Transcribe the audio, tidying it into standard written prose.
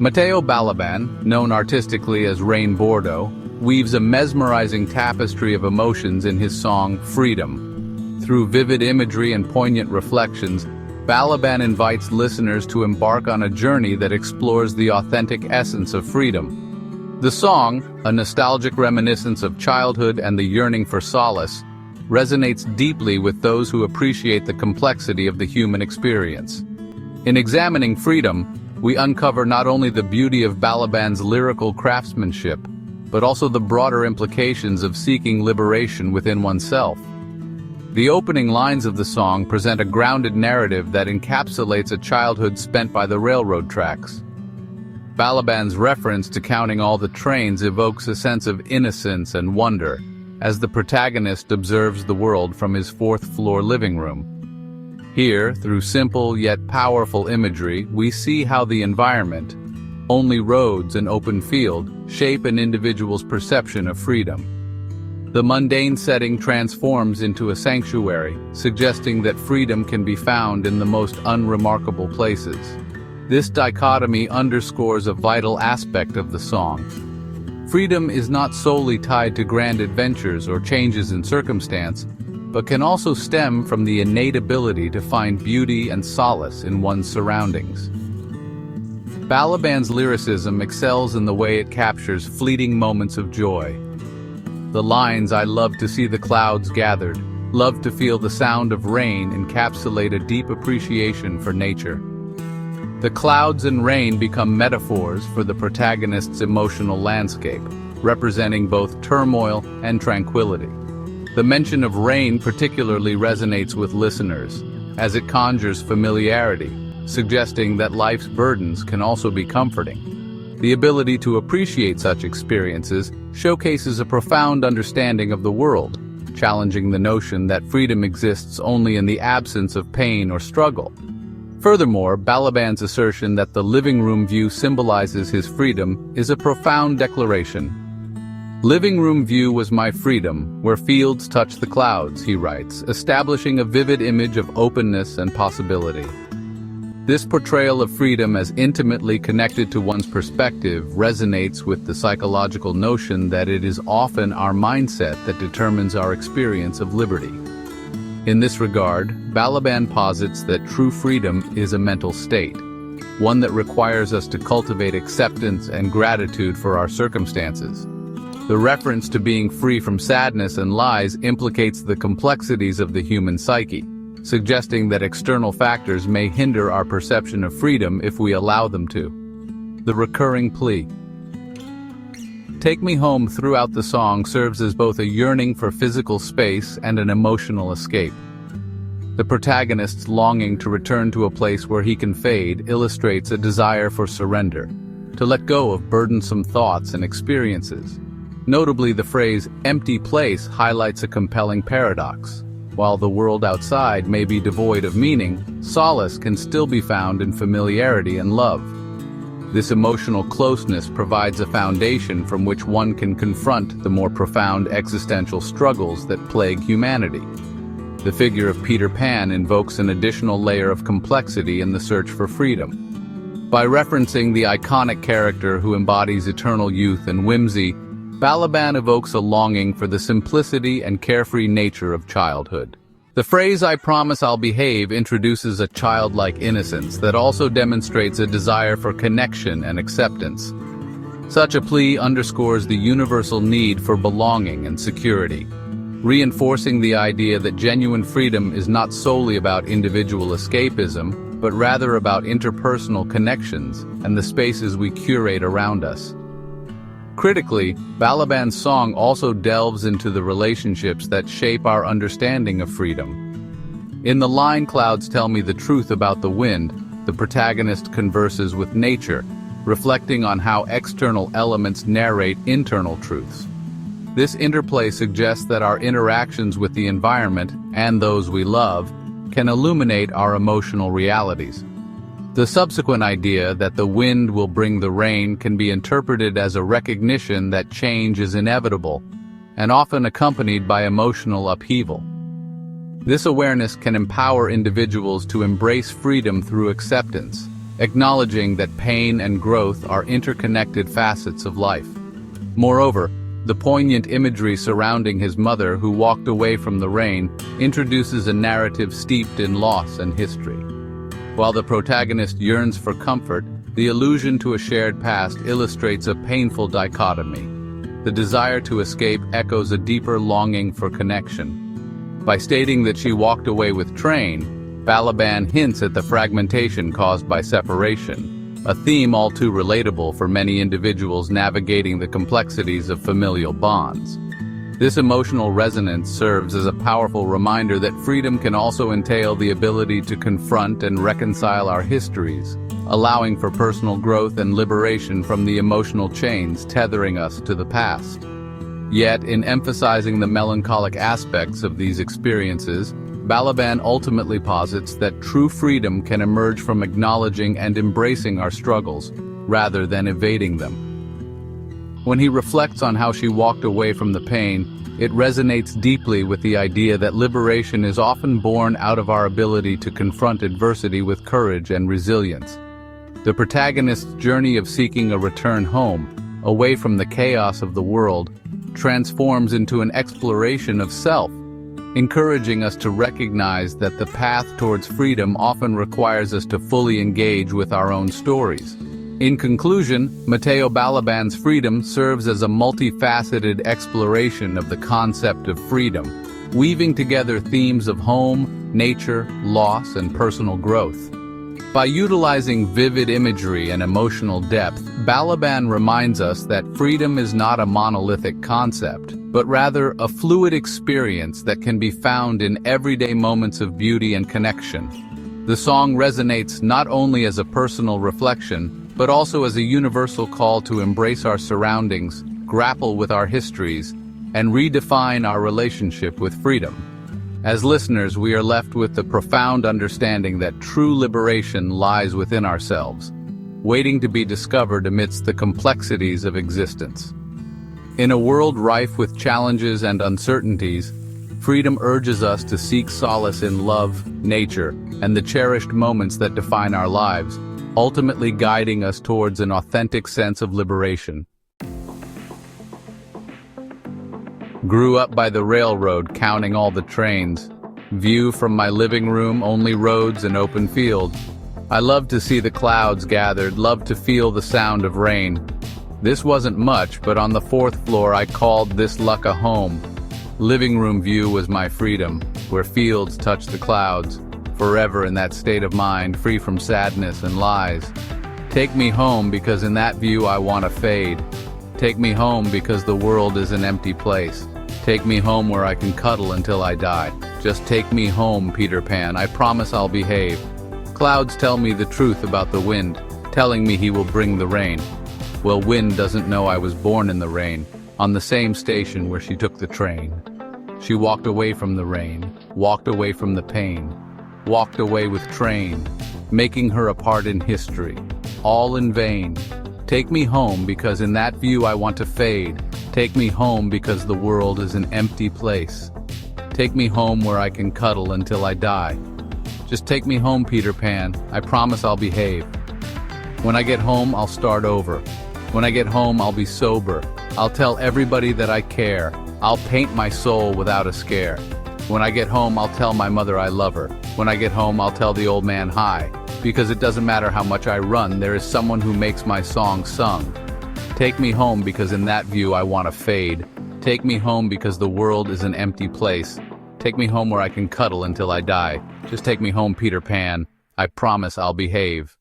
Mateo Balaban, known artistically as Rain Bordo, weaves a mesmerizing tapestry of emotions in his song Freedom. Through vivid imagery and poignant reflections, Balaban invites listeners to embark on a journey that explores the authentic essence of freedom. The song, a nostalgic reminiscence of childhood and the yearning for solace, resonates deeply with those who appreciate the complexity of the human experience. In examining Freedom, we uncover not only the beauty of Balaban's lyrical craftsmanship, but also the broader implications of seeking liberation within oneself. The opening lines of the song present a grounded narrative that encapsulates a childhood spent by the railroad tracks. Balaban's reference to counting all the trains evokes a sense of innocence and wonder, as the protagonist observes the world from his fourth-floor living room. Here, through simple yet powerful imagery, we see how the environment, only roads and open field, shape an individual's perception of freedom. The mundane setting transforms into a sanctuary, suggesting that freedom can be found in the most unremarkable places. This dichotomy underscores a vital aspect of the song. Freedom is not solely tied to grand adventures or changes in circumstance, but can also stem from the innate ability to find beauty and solace in one's surroundings. Balaban's lyricism excels in the way it captures fleeting moments of joy. The lines "I love to see the clouds gathered, love to feel the sound of rain" encapsulate a deep appreciation for nature. The clouds and rain become metaphors for the protagonist's emotional landscape, representing both turmoil and tranquility. The mention of rain particularly resonates with listeners, as it conjures familiarity, suggesting that life's burdens can also be comforting. The ability to appreciate such experiences showcases a profound understanding of the world, challenging the notion that freedom exists only in the absence of pain or struggle. Furthermore, Balaban's assertion that the living room view symbolizes his freedom is a profound declaration. "Living room view was my freedom, where fields touch the clouds," he writes, establishing a vivid image of openness and possibility. This portrayal of freedom as intimately connected to one's perspective resonates with the psychological notion that it is often our mindset that determines our experience of liberty. In this regard, Balaban posits that true freedom is a mental state, one that requires us to cultivate acceptance and gratitude for our circumstances. The reference to being free from sadness and lies implicates the complexities of the human psyche, suggesting that external factors may hinder our perception of freedom if we allow them to. The recurring plea, "Take me home" throughout the song serves as both a yearning for physical space and an emotional escape. The protagonist's longing to return to a place where he can fade illustrates a desire for surrender, to let go of burdensome thoughts and experiences. Notably, the phrase "empty place" highlights a compelling paradox. While the world outside may be devoid of meaning, solace can still be found in familiarity and love. This emotional closeness provides a foundation from which one can confront the more profound existential struggles that plague humanity. The figure of Peter Pan invokes an additional layer of complexity in the search for freedom. By referencing the iconic character who embodies eternal youth and whimsy, Balaban evokes a longing for the simplicity and carefree nature of childhood. The phrase "I promise I'll behave" introduces a childlike innocence that also demonstrates a desire for connection and acceptance. Such a plea underscores the universal need for belonging and security, reinforcing the idea that genuine freedom is not solely about individual escapism, but rather about interpersonal connections and the spaces we curate around us. Critically, Balaban's song also delves into the relationships that shape our understanding of freedom. In the line "Clouds tell me the truth about the wind," the protagonist converses with nature, reflecting on how external elements narrate internal truths. This interplay suggests that our interactions with the environment, and those we love, can illuminate our emotional realities. The subsequent idea that the wind will bring the rain can be interpreted as a recognition that change is inevitable, and often accompanied by emotional upheaval. This awareness can empower individuals to embrace freedom through acceptance, acknowledging that pain and growth are interconnected facets of life. Moreover, the poignant imagery surrounding his mother who walked away from the rain introduces a narrative steeped in loss and history. While the protagonist yearns for comfort, the allusion to a shared past illustrates a painful dichotomy. The desire to escape echoes a deeper longing for connection. By stating that she walked away with Train, Balaban hints at the fragmentation caused by separation, a theme all too relatable for many individuals navigating the complexities of familial bonds. This emotional resonance serves as a powerful reminder that freedom can also entail the ability to confront and reconcile our histories, allowing for personal growth and liberation from the emotional chains tethering us to the past. Yet, in emphasizing the melancholic aspects of these experiences, Balaban ultimately posits that true freedom can emerge from acknowledging and embracing our struggles, rather than evading them. When he reflects on how she walked away from the pain, it resonates deeply with the idea that liberation is often born out of our ability to confront adversity with courage and resilience. The protagonist's journey of seeking a return home, away from the chaos of the world, transforms into an exploration of self, encouraging us to recognize that the path towards freedom often requires us to fully engage with our own stories. In conclusion, Mateo Balaban's Freedom serves as a multifaceted exploration of the concept of freedom, weaving together themes of home, nature, loss, and personal growth. By utilizing vivid imagery and emotional depth, Balaban reminds us that freedom is not a monolithic concept, but rather a fluid experience that can be found in everyday moments of beauty and connection. The song resonates not only as a personal reflection, but also as a universal call to embrace our surroundings, grapple with our histories, and redefine our relationship with freedom. As listeners, we are left with the profound understanding that true liberation lies within ourselves, waiting to be discovered amidst the complexities of existence. In a world rife with challenges and uncertainties, freedom urges us to seek solace in love, nature, and the cherished moments that define our lives, ultimately guiding us towards an authentic sense of liberation. Grew up by the railroad, counting all the trains. View from my living room, only roads and open fields. I love to see the clouds gathered, love to feel the sound of rain. This wasn't much, but on the fourth floor I called this luck a home. Living room view was my freedom, where fields touched the clouds. Forever in that state of mind, free from sadness and lies. Take me home because in that view I want to fade. Take me home because the world is an empty place. Take me home where I can cuddle until I die. Just take me home, Peter Pan, I promise I'll behave. Clouds tell me the truth about the wind, telling me he will bring the rain. Well, wind doesn't know I was born in the rain, on the same station where she took the train. She walked away from the rain, walked away from the pain, walked away with Train, making her a part in history, all in vain. Take me home because in that view I want to fade. Take me home because the world is an empty place. Take me home where I can cuddle until I die. Just take me home, Peter Pan, I promise I'll behave. When I get home, I'll start over. When I get home, I'll be sober. I'll tell everybody that I care. I'll paint my soul without a scare. When I get home, I'll tell my mother I love her. When I get home, I'll tell the old man hi. Because it doesn't matter how much I run, there is someone who makes my song sung. Take me home because in that view I want to fade. Take me home because the world is an empty place. Take me home where I can cuddle until I die. Just take me home, Peter Pan. I promise I'll behave.